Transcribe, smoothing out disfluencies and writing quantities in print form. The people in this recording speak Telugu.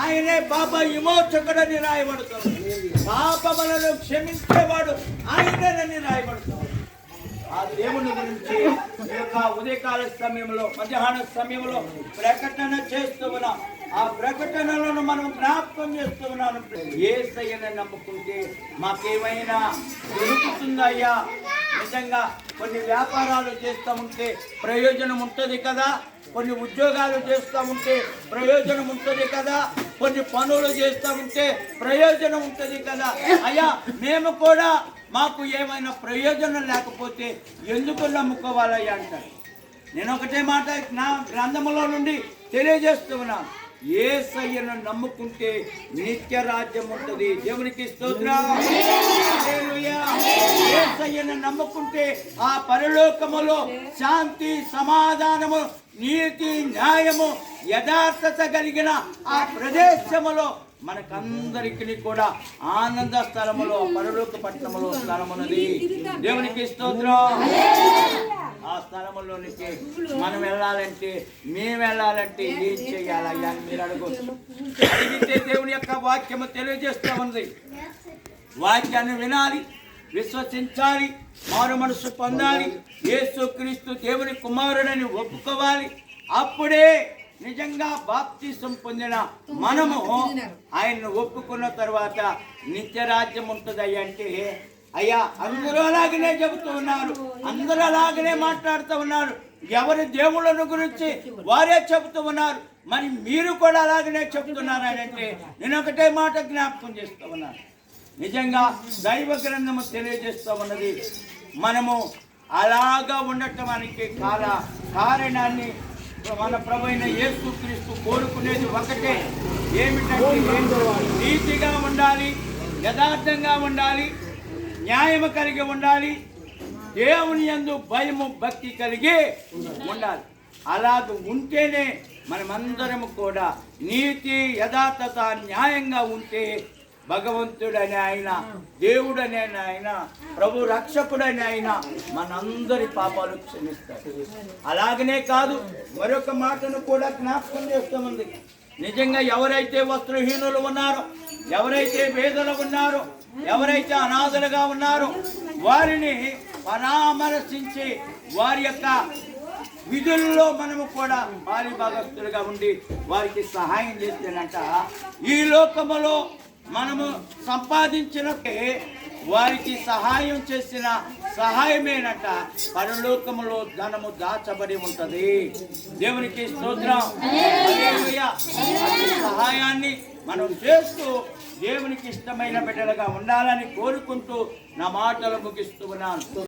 ఆయనే పాప విమోచకుడని రాయబడుతుంది. పాపములను క్షమించేవాడు ఆయనని రాయబడుతుంది. ఆ దేవుని గురించి ఈ యొక్క ఉదయకాల సమయంలో, మధ్యాహ్న సమయంలో ప్రకటన చేస్తూ ఉన్నాం. ఆ ప్రకటనలను మనం జ్ఞాపకం చేస్తూ ఉన్నాను. యేసయ్యను నమ్ముకుంటే మాకేమైనా దొరుకుతుందయ్యా. నిజంగా కొన్ని వ్యాపారాలు చేస్తూ ఉంటే ప్రయోజనం ఉంటుంది కదా, కొన్ని ఉద్యోగాలు చేస్తూ ఉంటే ప్రయోజనం ఉంటుంది కదా, కొన్ని పనులు చేస్తూ ఉంటే ప్రయోజనం ఉంటుంది కదా. అయ్యా మేము కూడా మాకు ఏమైనా ప్రయోజనం లేకపోతే ఎందుకు నమ్ముకోవాలయ్యా అంటారు. నేను ఒకటే మాట నా గ్రంథములో నుండి తెలియజేస్తూ ఉన్నాను. యేసయ్యను నమ్ముకుంటే నిత్య రాజ్యం ఉంటుంది. దేవునికి స్తోత్రం. హల్లెలూయా. యేసయ్యను నమ్ముకుంటే ఆ పరలోకములో శాంతి, సమాధానము, నీతి, న్యాయము, యథార్థత కలిగిన ఆ ప్రదేశములో మనకందరికి కూడా ఆనంద స్థలములో, పరలోక పట్టణములో స్థలమున్నది. దేవునికి స్తోత్రం. ఆ స్థలములో నుంచి మనం వెళ్ళాలంటే, మేము వెళ్ళాలంటే ఏం చేయాలయ్యా అని మీరు అడిగితే దేవుని యొక్క వాక్యము తెలియజేస్తూ ఉంది. వాక్యాన్ని వినాలి, విశ్వసించాలి, మారు మనసు పొందాలి, యేసుక్రీస్తు దేవుని కుమారుడని ఒప్పుకోవాలి. అప్పుడే నిజంగా బాప్తిసం పొందిన మనము ఆయన్ని ఒప్పుకున్న తర్వాత నిత్యరాజ్యం ఉంటుంది. అంటే అయ్యా అందరూ అలాగనే చెబుతూ ఉన్నారు, అందరూ అలాగనే మాట్లాడుతూ ఉన్నారు. ఎవరి దేవుళ్ళను గురించి వారే చెబుతూ ఉన్నారు. మరి మీరు కూడా అలాగనే చెబుతున్నారు అని అంటే నేను ఒకటే మాట జ్ఞాపకం చేస్తూ ఉన్నాను. నిజంగా దైవ గ్రంథము తెలియజేస్తూ ఉన్నది. మనము అలాగా ఉండటానికి కారణాన్ని మన ప్రభు అయిన యేసుక్రీస్తు కోరుకునేది ఒకటే. ఏమిటంటే నీతిగా ఉండాలి, యథార్థంగా ఉండాలి, న్యాయము కలిగి ఉండాలి, దేవుని యందు భయము భక్తి కలిగి ఉండాలి. అలాగ ఉంటేనే మనమందరము కూడా నీతి, యథార్థత, న్యాయంగా ఉంటే భగవంతుడని ఆయన, దేవుడని ఆయన, ప్రభు రక్షకుడని ఆయన మనందరి పాపాలు క్షమిస్తాడు. అలాగనే కాదు, మరొక మాటను కూడా జ్ఞాపకం చేస్తామంది. నిజంగా ఎవరైతే వస్త్రహీనులు ఉన్నారో, ఎవరైతే పేదలు ఉన్నారో, ఎవరైతే అనాథలుగా ఉన్నారో వారిని పరామర్శించి వారి యొక్క విధుల్లో మనము కూడా వారి భాగస్తులుగా ఉండి వారికి సహాయం చేస్తేనంట ఈ లోకములో మనము సంపాదించినట్టే వారికి సహాయం చేసిన సహాయమేనట పరలోకములో ధనము దాచబడి ఉంటది. దేవునికి స్తోత్రం. హల్లెలూయా. సహాయాన్ని మనం చేస్తూ దేవునికి ఇష్టమైన బిడ్డలుగా ఉండాలని కోరుకుంటూ నా మాటలు ముగిస్తూ ఉన్నాను.